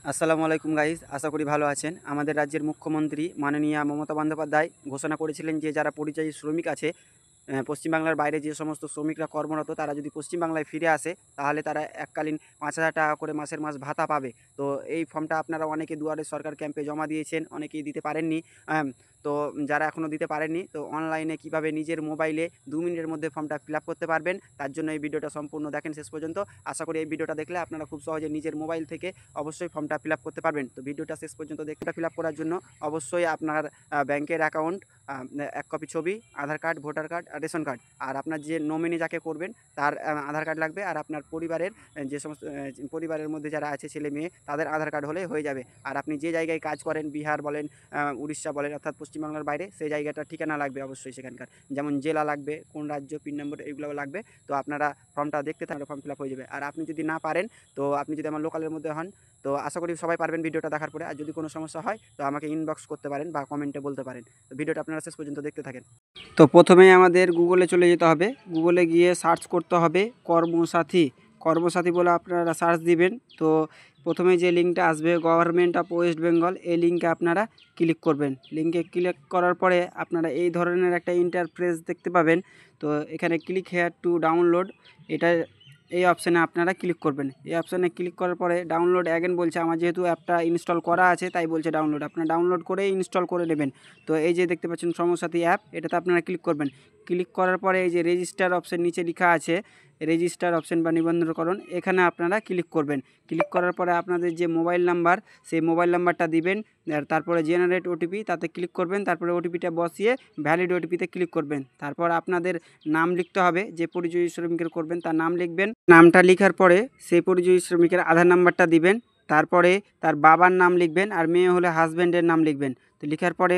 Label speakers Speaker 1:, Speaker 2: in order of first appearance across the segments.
Speaker 1: আসসালামু আলাইকুম গাইস, আশা করি ভালো আছেন। আমাদের রাজ্যের মুখ্যমন্ত্রী মাননীয়া মমতা বন্দ্যোপাধ্যায় ঘোষণা করেছিলেন যে যারা পরিযায়ী শ্রমিক আছে, পশ্চিমবাংলার বাইরে যে সমস্ত শ্রমিকরা কর্মরত তারা যদি পশ্চিমবাংলায় ফিরে আসে তাহলে তারা এককালীন 5,000 টাকা করে মাসের মাস ভাতা পাবে। তো এই ফর্মটা আপনারা অনেকে দুয়ারে সরকার ক্যাম্পে জমা দিয়েছেন, অনেকেই দিতে পারেননি। তো যারা এখনও দিতে পারেননি, তো অনলাইনে কিভাবে নিজের মোবাইলে 2 মিনিটের মধ্যে ফর্মটা ফিল আপ করতে পারবেন, তার জন্য এই ভিডিওটা সম্পূর্ণ দেখেন শেষ পর্যন্ত। আশা করি এই ভিডিওটা দেখলে আপনারা খুব সহজে নিজের মোবাইল থেকে অবশ্যই ফর্মটা ফিল আপ করতে পারবেন। তো ভিডিওটা শেষ পর্যন্ত দেখতে ফিল আপ করার জন্য অবশ্যই আপনার ব্যাংকের অ্যাকাউন্ট, এক কপি ছবি, আধার কার্ড, ভোটার কার্ড আর রেশন কার্ড, আর আপনার যে নমিনি যাকে করবেন তার আধার কার্ড লাগবে, আর আপনার পরিবারের যে সমস্ত পরিবারের মধ্যে যারা আছে ছেলে মেয়ে তাদের আধার কার্ড হলেই হয়ে যাবে। আর আপনি যে জায়গায় কাজ করেন, বিহার বলেন, উড়িষ্যা বলেন, অর্থাৎ পশ্চিমবাংলার বাইরে, সেই জায়গাটার ঠিকানা লাগবে অবশ্যই সেখানকার, যেমন জেলা লাগবে, কোন রাজ্য, পিন নম্বর, এগুলো লাগবে। তো আপনারা ফর্মটা দেখতে থাকলে ফর্ম ফিল আপ হয়ে যাবে। আর আপনি যদি না পারেন, তো আপনি যদি আমার লোকালের মধ্যে হন, তো আশা করি সবাই পারবেন ভিডিওটা দেখার পরে। আর যদি কোনো সমস্যা হয় তো আমাকে ইনবক্স করতে পারেন বা কমেন্টে বলতে পারেন। তো ভিডিওটা আপনারা শেষ পর্যন্ত দেখতে থাকেন। তো প্রথমেই আমাদের গুগলে চলে যেতে হবে। গুগলে গিয়ে সার্চ করতে হবে কর্মসাথী। কর্মসাথী বলে আপনারা সার্চ দিবেন। তো প্রথমে যে লিঙ্কটা আসবে গভর্নমেন্ট অফ ওয়েস্ট বেঙ্গল, এই লিঙ্কে আপনারা ক্লিক করবেন। লিঙ্কে ক্লিক করার পরে আপনারা এই ধরনের একটা ইন্টারফেস দেখতে পাবেন। তো এখানে ক্লিক হেয়ার টু ডাউনলোড, এটা এই অপশানে আপনারা ক্লিক করবেন। এই অপশানে ক্লিক করার পরে ডাউনলোড অ্যাগেন বলছে। আমার যেহেতু অ্যাপটা ইনস্টল করা আছে তাই বলছে ডাউনলোড, আপনারা ডাউনলোড করে ইনস্টল করে নেবেন। তো এই যে দেখতে পাচ্ছেন শ্রমসাথী অ্যাপ, এটাতে আপনারা ক্লিক করবেন। ক্লিক করার পরে এই যে রেজিস্টার অপশান নিচে লেখা আছে, রেজিস্টার অপশান বা নিবন্ধনকরণ, এখানে আপনারা ক্লিক করবেন। ক্লিক করার পরে আপনাদের যে মোবাইল নাম্বার, সেই মোবাইল নাম্বারটা দিবেন। আর তারপরে জেনারেট ওটিপি, তাতে ক্লিক করবেন। তারপরে ওটিপিটা বসিয়ে ভ্যালিড ওটিপিতে ক্লিক করবেন। তারপর আপনাদের নাম লিখতে হবে, যে পরিযায়ী শ্রমিকের করবেন তার নাম লিখবেন। নামটা লেখার পরে সেই পরিযায়ী শ্রমিকের আধার নাম্বারটা দিবেন। তারপরে তার বাবার নাম লিখবেন, আর মেয়ে হলে হাজব্যান্ডের নাম লিখবেন। তো লেখার পরে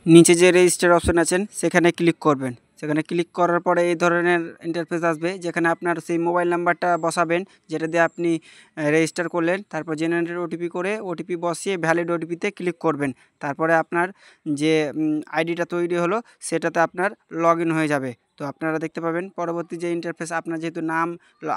Speaker 1: নিচে যে রেজিস্টার অপশন আছেন সেখানে ক্লিক করবেন। সেখানে ক্লিক করার পরে এই ধরনের ইন্টারফেস আসবে, যেখানে আপনার সেই মোবাইল নাম্বারটা বসাবেন যেটা দিয়ে আপনি রেজিস্টার করলেন। তারপর জেনারেট ওটিপি করে ওটিপি বসিয়ে ভ্যালিড ওটিপিতে ক্লিক করবেন। তারপরে আপনার যে আইডিটা তৈরি হলো সেটাতে আপনার লগ ইন হয়ে যাবে। তো আপনারা দেখতে পাবেন পরবর্তী যে ইন্টারফেস, আপনার যেহেতু নাম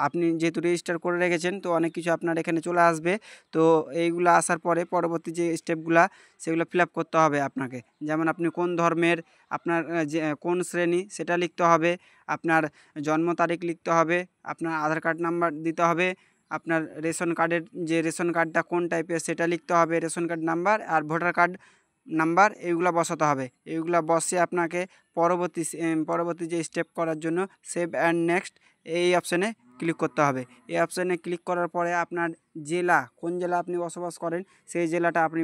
Speaker 1: আপনি যেহেতু রেজিস্টার করে রেখেছেন, তো অনেক কিছু আপনার এখানে চলে আসবে। তো এইগুলো আসার পরে পরবর্তী যে স্টেপগুলা সেগুলো ফিল আপ করতে হবে আপনাকে। যেমন আপনি কোন ধর্মের, আপনার যে কোন শ্রেণী সেটা লিখতে হবে, আপনার জন্ম তারিখ লিখতে হবে, আপনার আধার কার্ড নাম্বার দিতে হবে, আপনার রেশন কার্ডের যে রেশন কার্ডটা কোন টাইপের সেটা লিখতে হবে, রেশন কার্ড নাম্বার আর ভোটার কার্ড নাম্বার, এইগুলো বসাতে হবে। এইগুলো বসিয়ে আপনাকে পরবর্তী যে স্টেপ করার জন্য সেভ অ্যান্ড নেক্সট এই অপশানে ক্লিক করতে হবে। এই অপশানে ক্লিক করার পরে আপনার জেলা, কোন জেলা আপনি বসবাস করেন সেই জেলাটা আপনি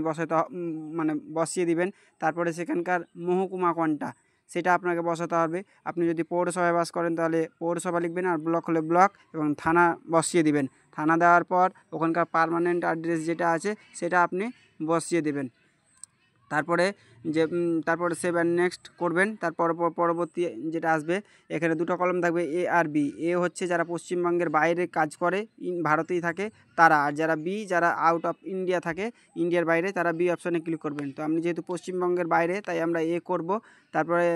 Speaker 1: মানে বসিয়ে দিবেন। তারপরে সেখানকার মহকুমা কোনটা সেটা আপনাকে বসাতে হবে। আপনি যদি পৌরসভায় বাস করেন তাহলে পৌরসভা লিখবেন, আর ব্লক হলে ব্লক, এবং থানা বসিয়ে দিবেন। থানা দেওয়ার পর ওখানকার পার্মানেন্ট অ্যাড্রেস যেটা আছে সেটা আপনি বসিয়ে দেবেন। তারপরে তারপরে সেভ অ্যান্ড নেক্সট করবেন। তারপর পরবর্তী যেটা আসবে, এখানে দুটো কলম থাকবে এ আর বি। এ হচ্ছে যারা পশ্চিমবঙ্গের বাইরে কাজ করে, ভারতেই থাকে তারা, আর যারা বি, যারা আউট অফ ইন্ডিয়া থাকে, ইন্ডিয়ার বাইরে, তারা বি অপশানে ক্লিক করবেন। তো আমি যেহেতু পশ্চিমবঙ্গের বাইরে তাই আমরা এ করব। তারপরে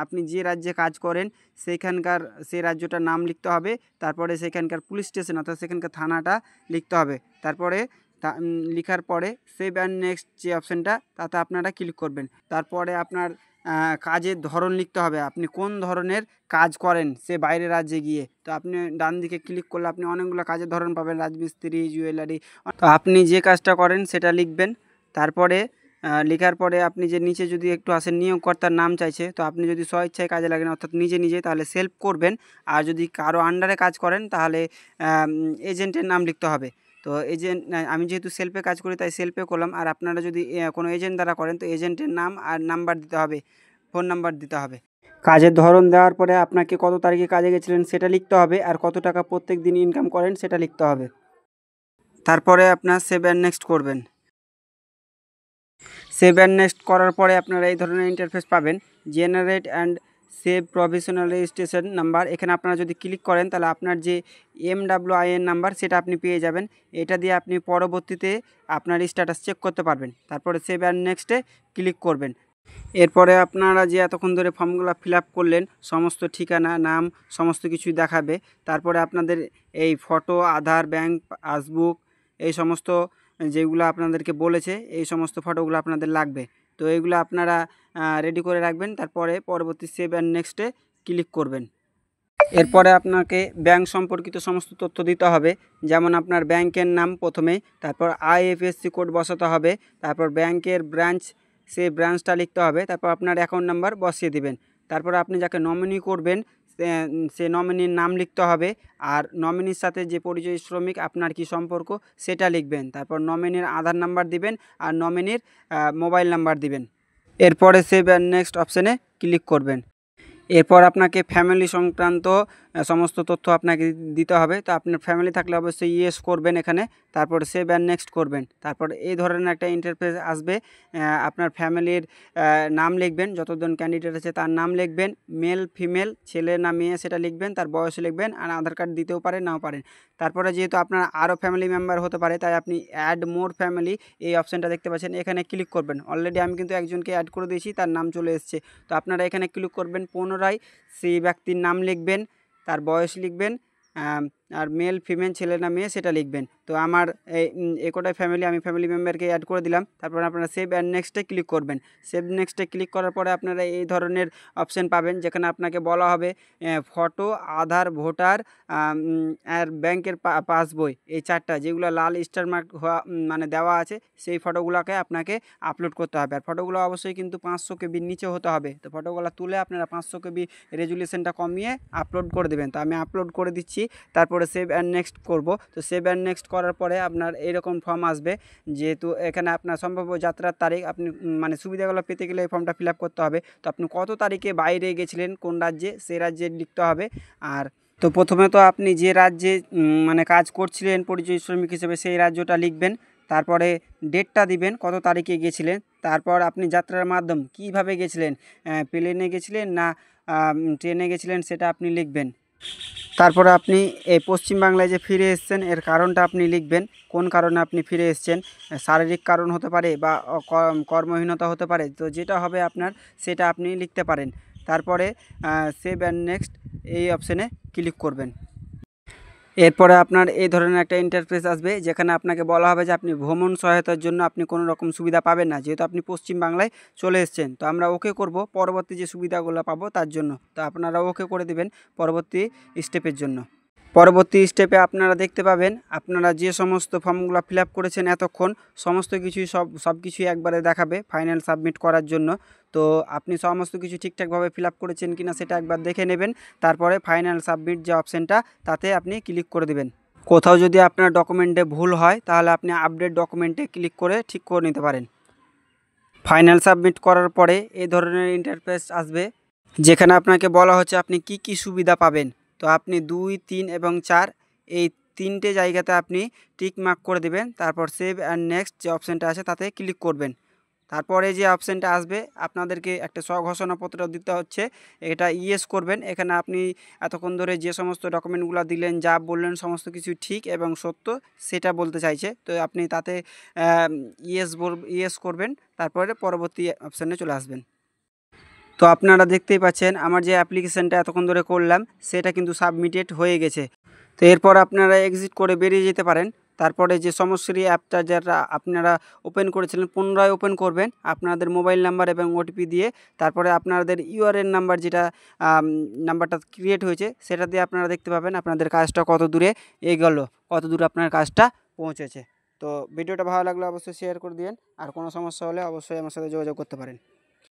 Speaker 1: আপনি যে রাজ্যে কাজ করেন সেইখানকার সেই রাজ্যটার নাম লিখতে হবে। তারপরে সেখানকার পুলিশ স্টেশন অর্থাৎ সেখানকার থানাটা লিখতে হবে। তারপরে লিখার পরে সেভ অ্যান্ড নেক্সট যে অপশানটা তাতে আপনারা ক্লিক করবেন। তারপরে আপনার কাজের ধরন লিখতে হবে, আপনি কোন ধরনের কাজ করেন সে বাইরের রাজ্যে গিয়ে। তো আপনি ডান দিকে ক্লিক করলে আপনি অনেকগুলো কাজের ধরন পাবেন, রাজমিস্ত্রি, জুয়েলারি। তো আপনি যে কাজটা করেন সেটা লিখবেন। তারপরে লেখার পরে আপনি যে নিচে যদি একটু আসেন, নিয়োগকর্তার নাম চাইছে, তো আপনি যদি স্বইচ্ছায় কাজে লাগেন অর্থাৎ নিজে তাহলে সেলফ করবেন। আর যদি কারো আন্ডারে কাজ করেন তাহলে এজেন্টের নাম লিখতে হবে। তো এজেন্ট, আমি যেহেতু সেলফে কাজ করি তাই সেলফে করলাম। আর আপনারা যদি কোনো এজেন্ট দ্বারা করেন তো এজেন্টের নাম আর নাম্বার দিতে হবে, ফোন নাম্বার দিতে হবে। কাজের ধরন দেওয়ার পরে আপনাকে কত তারিখে কাজে গেছিলেন সেটা লিখতে হবে, আর কত টাকা প্রত্যেক দিন ইনকাম করেন সেটা লিখতে হবে। তারপরে আপনার সেভ অ্যান্ড নেক্সট করবেন। সেভ অ্যান্ড নেক্সট করার পরে আপনারা এই ধরনের ইন্টারফেস পাবেন, generate and save provisional registration number. এখানে আপনারা যদি ক্লিক করেন তাহলে আপনার যে MWIN নাম্বার সেটা আপনি পেয়ে যাবেন। এটা দিয়ে আপনি পরবর্তীতে আপনার স্ট্যাটাস চেক করতে পারবেন। তারপরে সেভ অ্যান্ড নেক্সটে ক্লিক করবেন। এরপরে আপনারা যে এতক্ষণ ধরে ফর্মগুলো ফিল আপ করলেন, সমস্ত ঠিকানা, নাম, সমস্ত কিছুই দেখাবে। তারপরে আপনাদের এই ফটো, আধার, ব্যাংক পাসবুক, এই সমস্ত যেগুলো আপনাদেরকে বলেছে এই সমস্ত ফটোগুলো আপনাদের লাগবে। তো এইগুলো আপনারা রেডি করে রাখবেন, তারপরে পরবর্তী সেভ অ্যান্ড নেক্সটে ক্লিক করবেন। এরপরে আপনাকে ব্যাংক সম্পর্কিত সমস্ত তথ্য দিতে হবে, যেমন আপনার ব্যাংকের নাম প্রথমে, তারপর আইএফএসসি কোড বসাতে হবে, তারপর ব্যাংকের ব্রাঞ্চ, সেই ব্রাঞ্চটা লিখতে হবে, তারপর আপনার অ্যাকাউন্ট নাম্বার বসিয়ে দিবেন। তারপর আপনি যাকে নমিনি করবেন সে নমিনির নাম লিখতে হবে, আর নমিনির সাথে যে পরিচয়ী শ্রমিক আপনার কি সম্পর্ক সেটা লিখবেন। তারপর নমিনির আধার নাম্বার দিবেন আর নমিনির মোবাইল নাম্বার দিবেন। এরপরে সেভ অ্যান্ড নেক্সট অপশানে ক্লিক করবেন। এরপর আপনাকে ফ্যামিলি সংক্রান্ত সমস্ত তথ্য আপনাকে দিতে হবে। তো আপনার ফ্যামিলি থাকলে অবশ্যই ইয়েস করবেন এখানে, তারপর সেভ অ্যান্ড নেক্সট করবেন। তারপর এই ধরনের একটা ইন্টারফেস আসবে, আপনার ফ্যামিলির নাম লিখবেন, যতজন ক্যান্ডিডেট আছে তার নাম লিখবেন, মেল ফিমেল ছেলে না মেয়ে সেটা লিখবেন, তার বয়স লিখবেন, আর আধার কার্ড দিতেও পারেন নাও পারেন। তারপরে যেহেতু আপনার আরও ফ্যামিলি মেম্বার হতে পারে, তাই আপনি অ্যাড মোর ফ্যামিলি এই অপশানটা দেখতে পাচ্ছেন, এখানে ক্লিক করবেন। অলরেডি আমি কিন্তু একজনকে অ্যাড করে দিয়েছি, তার নাম চলে এসছে। তো আপনারা এখানে ক্লিক করবেন, পুনরায় সেই ব্যক্তির নাম লিখবেন, তার বয়স লিখবেন, আর মেল ফিমেল ছেলে না মেয়ে সেটা লিখবেন। তো আমার এই কটাই ফ্যামিলি, আমি ফ্যামিলি মেম্বারকে অ্যাড করে দিলাম। তারপর আপনারা সেভ অ্যান্ড নেক্সটে ক্লিক করবেন। সেভ নেক্সটে ক্লিক করার পরে আপনারা এই ধরনের অপশান পাবেন, যেখানে আপনাকে বলা হবে ফটো, আধার, ভোটার আর ব্যাংকের পাসবই, এই চারটা যেগুলো লাল স্টার মার্ক হওয়া মানে দেওয়া আছে, সেই ফটোগুলোকে আপনাকে আপলোড করতে হবে। আর ফটোগুলো অবশ্যই কিন্তু 500 কেবির নিচে হতে হবে। তো ফটোগুলো তুলে আপনারা 500 কেবি রেজুলেশনটা কমিয়ে আপলোড করে দেবেন। তো আমি আপলোড করে দিচ্ছি, তারপরে সেভ অ্যান্ড নেক্সট করব। তো সেভ অ্যান্ড নেক্সট করার পরে আপনার এরকম ফর্ম আসবে, যেহেতু এখানে আপনার সম্ভাব্য যাত্রার তারিখ, আপনি মানে সুবিধাগুলো পেতে গেলে এই ফর্মটা ফিল আপ করতে হবে। তো আপনি কত তারিখে বাইরে গেছিলেন, কোন রাজ্যে, সেই রাজ্যে লিখতে হবে। আর তো প্রথমে তো আপনি যে রাজ্যে মানে কাজ করছিলেন পরিচয়ী শ্রমিক হিসেবে, সেই রাজ্যটা লিখবেন। তারপরে ডেটটা দিবেন, কত তারিখে গেছিলেন। তারপর আপনি যাত্রার মাধ্যম কিভাবে গেছিলেন, প্লেনে গেছিলেন না ট্রেনে গেছিলেন, সেটা আপনি লিখবেন। তারপরে আপনি এই পশ্চিমবাংলায় যে ফিরে এসেছেন এর কারণটা আপনি লিখবেন, কোন কারণে আপনি ফিরে এসেছেন। শারীরিক কারণ হতে পারে বা কর্মহীনতা হতে পারে, তো যেটা হবে আপনার সেটা আপনি লিখতে পারেন। তারপরে সেভ অ্যান্ড নেক্সট এই অপশানে ক্লিক করবেন। এরপরে আপনার এই ধরনের একটা ইন্টারফেস আসবে, যেখানে আপনাকে বলা হবে যে আপনি ভ্রমণ সহায়তার জন্য আপনি কোনো রকম সুবিধা পাবেন না, যেহেতু আপনি পশ্চিমবাংলায় চলে এসেছেন। তো আমরা ওকে করব পরবর্তী যে সুবিধাগুলো পাবো তার জন্য। তো আপনারা ওকে করে দেবেন পরবর্তী স্টেপের জন্য। পরবর্তী স্টেপে আপনারা দেখতে পাবেন আপনারা যে সমস্ত ফর্মগুলো ফিল আপ করেছেন এতক্ষণ, সমস্ত কিছুই সব কিছুই একবারে দেখাবে ফাইনাল সাবমিট করার জন্য। তো আপনি সমস্ত কিছু ঠিকঠাকভাবে ফিল আপ করেছেন কিনা সেটা একবার দেখে নেবেন, তারপরে ফাইনাল সাবমিট যে অপশানটা তাতে আপনি ক্লিক করে দেবেন। কোথাও যদি আপনার ডকুমেন্টে ভুল হয় তাহলে আপনি আপডেট ডকুমেন্টে ক্লিক করে ঠিক করে নিতে পারেন। ফাইনাল সাবমিট করার পরে এই ধরনের ইন্টারফেস আসবে, যেখানে আপনাকে বলা হচ্ছে আপনি কি কি সুবিধা পাবেন। তো আপনি 2, 3 এবং 4 এই 3টে জায়গাতে আপনি টিক মার্ক করে দেবেন। তারপর সেভ অ্যান্ড নেক্সট যে অপশানটা আছে তাতে ক্লিক করবেন। তারপরে যে অপশানটা আসবে আপনাদেরকে একটা স্বঘোষণাপত্র দিতে হচ্ছে, এটা ইয়েস করবেন। এখানে আপনি এতক্ষণ ধরে যে সমস্ত ডকুমেন্টগুলো দিলেন, যা বললেন সমস্ত কিছু ঠিক এবং সত্য সেটা বলতে চাইছে। তো আপনি তাতে ইয়েস করবেন, তারপরে পরবর্তী অপশানে চলে আসবেন। তো আপনারা দেখতেই পাচ্ছেন আমার যে অ্যাপ্লিকেশানটা এতক্ষণ ধরে করলাম সেটা কিন্তু সাবমিটেড হয়ে গেছে। তো এরপর আপনারা এক্সিট করে বেরিয়ে যেতে পারেন। তারপরে যে সমশ্রী অ্যাপটা যেটা আপনারা ওপেন করেছিলেন পুনরায় ওপেন করবেন আপনাদের মোবাইল নাম্বার এবং ওটিপি দিয়ে। তারপরে আপনাদের ইউআরএন নাম্বার, যেটা নাম্বারটা ক্রিয়েট হয়েছে সেটা দিয়ে আপনারা দেখতে পাবেন আপনাদের কাজটা কত দূরে এগোলো, কত দূর আপনার কাজটা পৌঁছেছে। তো ভিডিওটা ভালো লাগলে অবশ্যই শেয়ার করে দিন, আর কোনো সমস্যা হলে অবশ্যই আমার সাথে যোগাযোগ করতে পারেন।